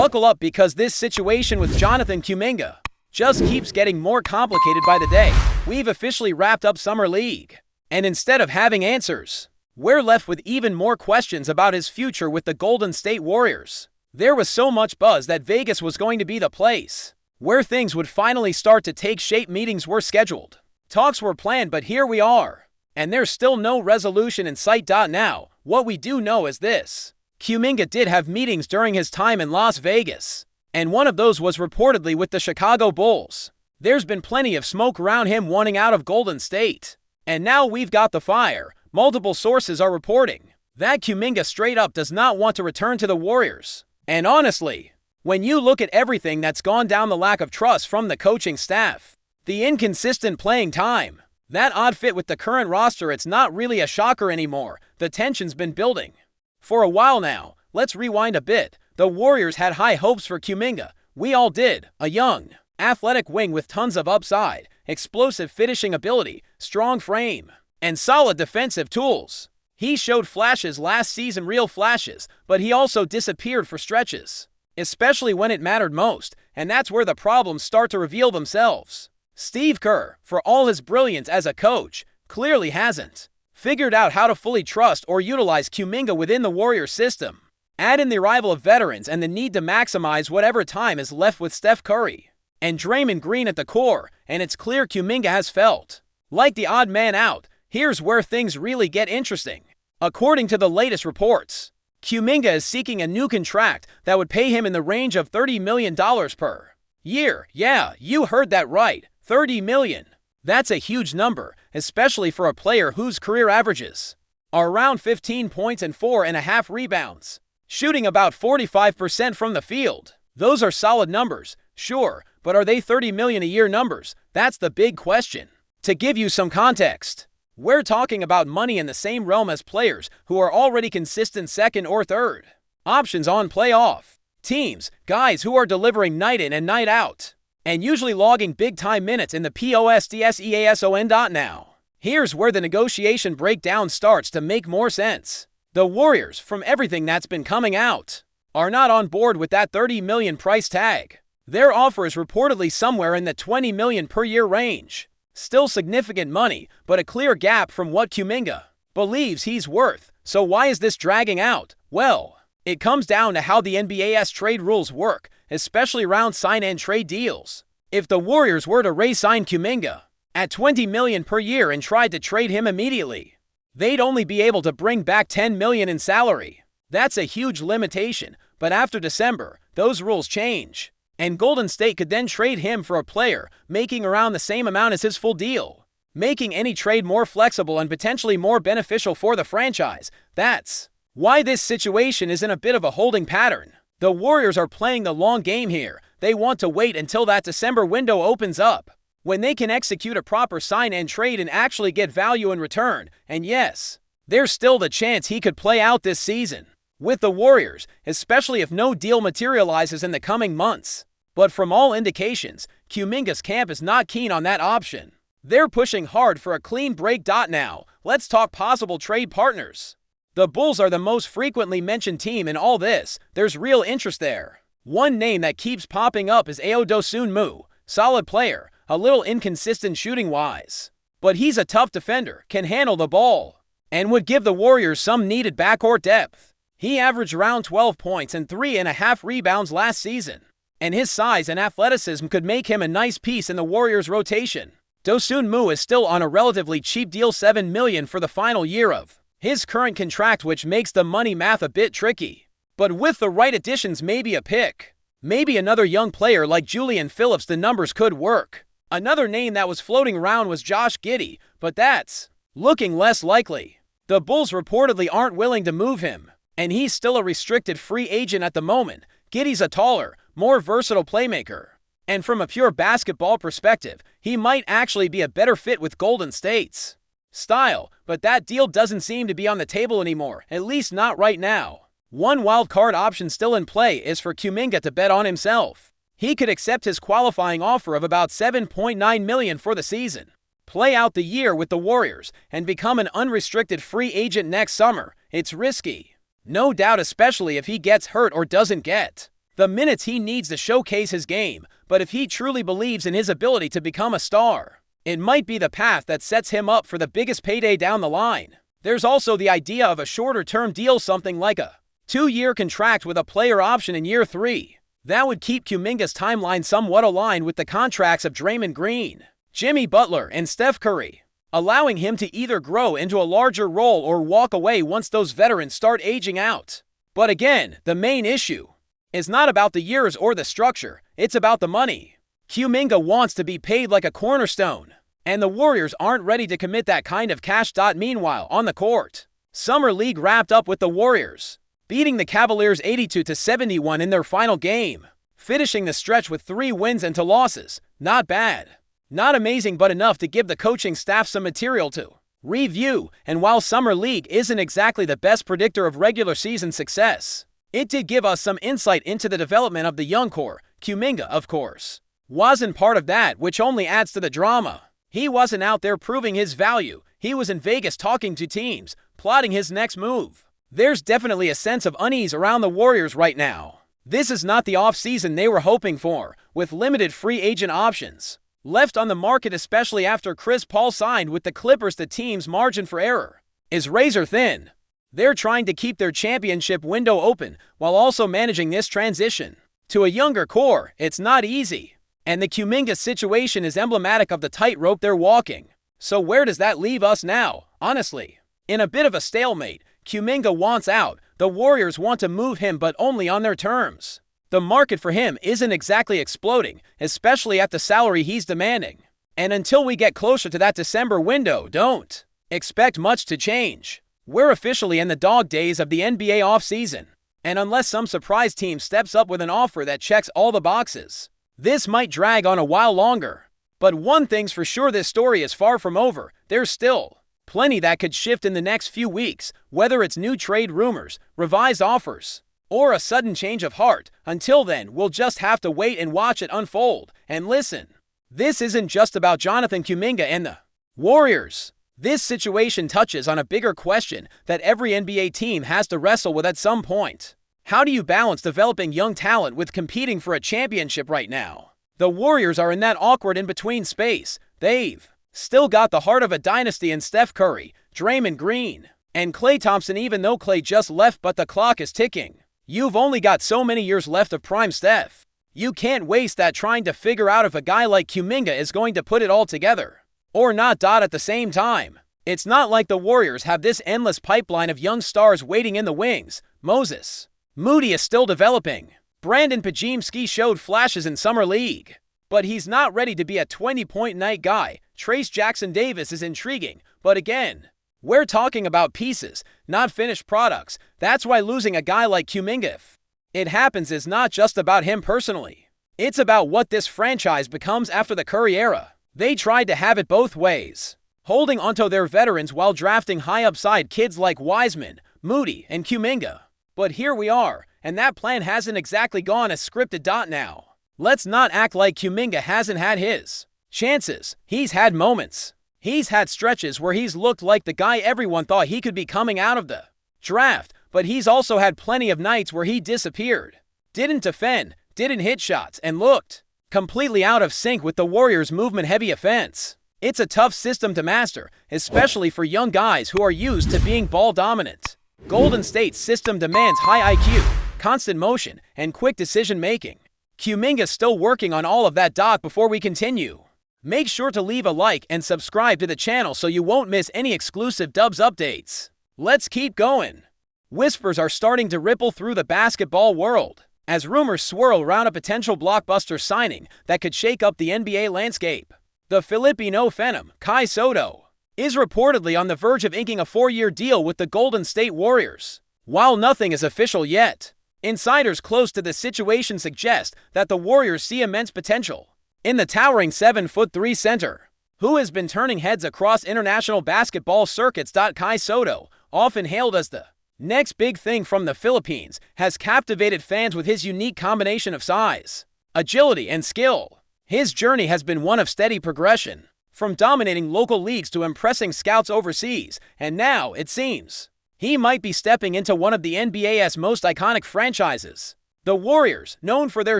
Buckle up because this situation with Jonathan Kuminga just keeps getting more complicated by the day. We've officially wrapped up Summer League, and instead of having answers, we're left with even more questions about his future with the Golden State Warriors. There was so much buzz that Vegas was going to be the place where things would finally start to take shape. Meetings were scheduled, talks were planned, but here we are, and there's still no resolution in sight. Now, what we do know is this: Kuminga did have meetings during his time in Las Vegas, and one of those was reportedly with the Chicago Bulls. There's been plenty of smoke around him wanting out of Golden State, and now we've got the fire. Multiple sources are reporting that Kuminga straight up does not want to return to the Warriors. And honestly, when you look at everything that's gone down, the lack of trust from the coaching staff, the inconsistent playing time, that odd fit with the current roster, it's not really a shocker anymore. The tension's been building for a while now. Let's rewind a bit. The Warriors had high hopes for Kuminga. We all did. A young, athletic wing with tons of upside, explosive finishing ability, strong frame, and solid defensive tools. He showed flashes last season, real flashes, but he also disappeared for stretches, especially when it mattered most, and that's where the problems start to reveal themselves. Steve Kerr, for all his brilliance as a coach, clearly hasn't figured out how to fully trust or utilize Kuminga within the Warriors system. Add in the arrival of veterans and the need to maximize whatever time is left with Steph Curry and Draymond Green at the core, and it's clear Kuminga has felt like the odd man out. Here's where things really get interesting. According to the latest reports, Kuminga is seeking a new contract that would pay him in the range of $30 million per year. Yeah, you heard that right, $30 million. That's a huge number, especially for a player whose career averages are around 15 points and 4.5 rebounds, shooting about 45% from the field. Those are solid numbers, sure, but are they $30 million a year numbers? That's the big question. To give you some context, we're talking about money in the same realm as players who are already consistent second or third options on playoff teams, guys who are delivering night in and night out, and usually logging big-time minutes in the postseason. Now, here's where the negotiation breakdown starts to make more sense. The Warriors, from everything that's been coming out, are not on board with that $30 million price tag. Their offer is reportedly somewhere in the $20 million per year range. Still significant money, but a clear gap from what Kuminga believes he's worth. So why is this dragging out? Well, it comes down to how the NBA's trade rules work, especially around sign-and-trade deals. If the Warriors were to re-sign Kuminga at $20 million per year and tried to trade him immediately, they'd only be able to bring back $10 million in salary. That's a huge limitation, but after December, those rules change, and Golden State could then trade him for a player making around the same amount as his full deal, making any trade more flexible and potentially more beneficial for the franchise. That's why this situation is in a bit of a holding pattern. The Warriors are playing the long game here. They want to wait until that December window opens up, when they can execute a proper sign and trade and actually get value in return. And yes, there's still the chance he could play out this season with the Warriors, especially if no deal materializes in the coming months. But from all indications, Kuminga's camp is not keen on that option. They're pushing hard for a clean break. Now, let's talk possible trade partners. The Bulls are the most frequently mentioned team in all this. There's real interest there. One name that keeps popping up is Dosunmu. Solid player, a little inconsistent shooting-wise, but he's a tough defender, can handle the ball, and would give the Warriors some needed backcourt depth. He averaged around 12 points and 3.5 rebounds last season, and his size and athleticism could make him a nice piece in the Warriors' rotation. Dosunmu is still on a relatively cheap deal, $7 million for the final year of his current contract, which makes the money math a bit tricky. But with the right additions, maybe a pick, maybe another young player like Julian Phillips, the numbers could work. Another name that was floating around was Josh Giddey, but that's looking less likely. The Bulls reportedly aren't willing to move him, and he's still a restricted free agent at the moment. Giddey's a taller, more versatile playmaker, and from a pure basketball perspective, he might actually be a better fit with Golden State's style, but that deal doesn't seem to be on the table anymore, at least not right now. One wild card option still in play is for Kuminga to bet on himself. He could accept his qualifying offer of about $7.9 million for the season, play out the year with the Warriors, and become an unrestricted free agent next summer. It's risky, no doubt, especially if he gets hurt or doesn't get the minutes he needs to showcase his game, but if he truly believes in his ability to become a star, it might be the path that sets him up for the biggest payday down the line. There's also the idea of a shorter-term deal, something like a 2-year contract with a player option in year 3. That would keep Kuminga's timeline somewhat aligned with the contracts of Draymond Green, Jimmy Butler, and Steph Curry, allowing him to either grow into a larger role or walk away once those veterans start aging out. But again, the main issue is not about the years or the structure, it's about the money. Kuminga wants to be paid like a cornerstone, and the Warriors aren't ready to commit that kind of cash. Meanwhile, on the court, Summer League wrapped up with the Warriors beating the Cavaliers 82-71 in their final game, finishing the stretch with 3 wins and 2 losses. Not bad. Not amazing, but enough to give the coaching staff some material to review. And while Summer League isn't exactly the best predictor of regular season success, it did give us some insight into the development of the young core. Kuminga, of course, wasn't part of that, which only adds to the drama. He wasn't out there proving his value. He was in Vegas talking to teams, plotting his next move. There's definitely a sense of unease around the Warriors right now. This is not the offseason they were hoping for, with limited free agent options left on the market, especially after Chris Paul signed with the Clippers. The team's margin for error is razor thin. They're trying to keep their championship window open while also managing this transition to a younger core. It's not easy, and the Kuminga situation is emblematic of the tightrope they're walking. So where does that leave us now? Honestly, in a bit of a stalemate. Kuminga wants out. The Warriors want to move him, but only on their terms. The market for him isn't exactly exploding, especially at the salary he's demanding. And until we get closer to that December window, don't expect much to change. We're officially in the dog days of the NBA offseason, and unless some surprise team steps up with an offer that checks all the boxes, this might drag on a while longer. But one thing's for sure, this story is far from over. There's still plenty that could shift in the next few weeks, whether it's new trade rumors, revised offers, or a sudden change of heart. Until then, we'll just have to wait and watch it unfold. And listen, this isn't just about Jonathan Kuminga and the Warriors. This situation touches on a bigger question that every NBA team has to wrestle with at some point. How do you balance developing young talent with competing for a championship right now? The Warriors are in that awkward in-between space. They've still got the heart of a dynasty in Steph Curry, Draymond Green, and Klay Thompson, even though Klay just left, but the clock is ticking. You've only got so many years left of prime Steph. You can't waste that trying to figure out if a guy like Kuminga is going to put it all together or not. At the same time, it's not like the Warriors have this endless pipeline of young stars waiting in the wings. Moses Moody is still developing. Brandon Pajimski showed flashes in Summer League, but he's not ready to be a 20-point night guy. Trace Jackson-Davis is intriguing, but again, we're talking about pieces, not finished products. That's why losing a guy like Kuminga, if it happens, is not just about him personally. It's about what this franchise becomes after the Curry era. They tried to have it both ways, holding onto their veterans while drafting high-upside kids like Wiseman, Moody, and Kuminga. But here we are, and that plan hasn't exactly gone as scripted. Now, let's not act like Kuminga hasn't had his chances. He's had moments. He's had stretches where he's looked like the guy everyone thought he could be coming out of the draft, but he's also had plenty of nights where he disappeared, didn't defend, didn't hit shots, and looked completely out of sync with the Warriors' movement-heavy offense. It's a tough system to master, especially for young guys who are used to being ball-dominant. Golden State's system demands high IQ, constant motion, and quick decision-making. Kuminga's still working on all of that. Before we continue, make sure to leave a like and subscribe to the channel so you won't miss any exclusive Dubs updates. Let's keep going. Whispers are starting to ripple through the basketball world as rumors swirl around a potential blockbuster signing that could shake up the NBA landscape. The Filipino phenom, Kai Sotto, is reportedly on the verge of inking a 4-year deal with the Golden State Warriors. While nothing is official yet, insiders close to the situation suggest that the Warriors see immense potential in the towering 7'3" center, who has been turning heads across international basketball circuits. Kai Sotto, often hailed as the next big thing from the Philippines, has captivated fans with his unique combination of size, agility, and skill. His journey has been one of steady progression, from dominating local leagues to impressing scouts overseas, and now, it seems, he might be stepping into one of the NBA's most iconic franchises. The Warriors, known for their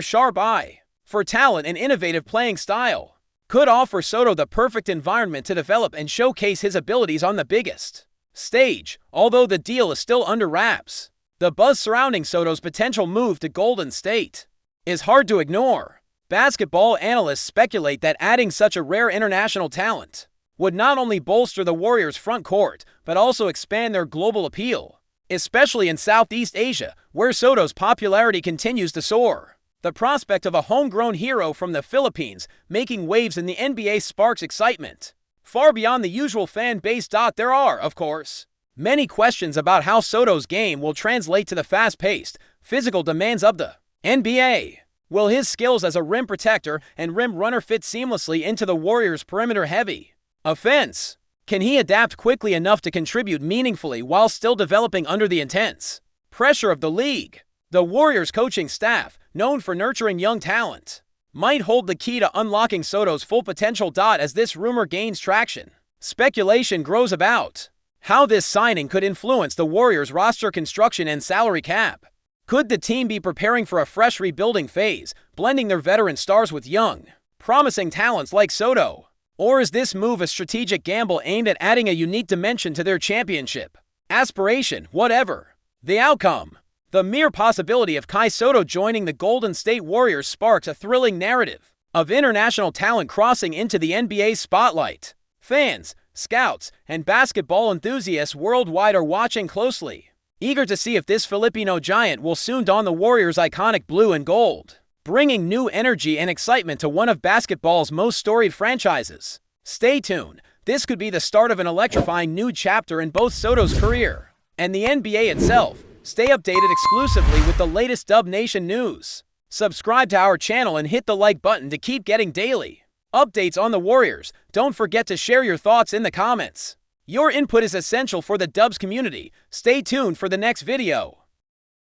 sharp eye for talent and innovative playing style, could offer Sotto the perfect environment to develop and showcase his abilities on the biggest stage. Although the deal is still under wraps, the buzz surrounding Sotto's potential move to Golden State is hard to ignore. Basketball analysts speculate that adding such a rare international talent would not only bolster the Warriors' front court, but also expand their global appeal, especially in Southeast Asia, where Sotto's popularity continues to soar. The prospect of a homegrown hero from the Philippines making waves in the NBA sparks excitement far beyond the usual fan base. There are, of course, many questions about how Sotto's game will translate to the fast-paced, physical demands of the NBA. Will his skills as a rim protector and rim runner fit seamlessly into the Warriors' perimeter-heavy offense? Can he adapt quickly enough to contribute meaningfully while still developing under the intense pressure of the league? The Warriors' coaching staff, known for nurturing young talent, might hold the key to unlocking Sotto's full potential. As this rumor gains traction, speculation grows about how this signing could influence the Warriors' roster construction and salary cap. Could the team be preparing for a fresh rebuilding phase, blending their veteran stars with young, promising talents like Sotto? Or is this move a strategic gamble aimed at adding a unique dimension to their championship aspiration? Whatever the outcome, the mere possibility of Sotto joining the Golden State Warriors sparks a thrilling narrative of international talent crossing into the NBA spotlight. Fans, scouts, and basketball enthusiasts worldwide are watching closely, eager to see if this Filipino giant will soon don the Warriors' iconic blue and gold, bringing new energy and excitement to one of basketball's most storied franchises. Stay tuned. This could be the start of an electrifying new chapter in both Sotto's career and the NBA itself. Stay updated exclusively with the latest Dub Nation news. Subscribe to our channel and hit the like button to keep getting daily updates on the Warriors. Don't forget to share your thoughts in the comments. Your input is essential for the Dubs community. Stay tuned for the next video.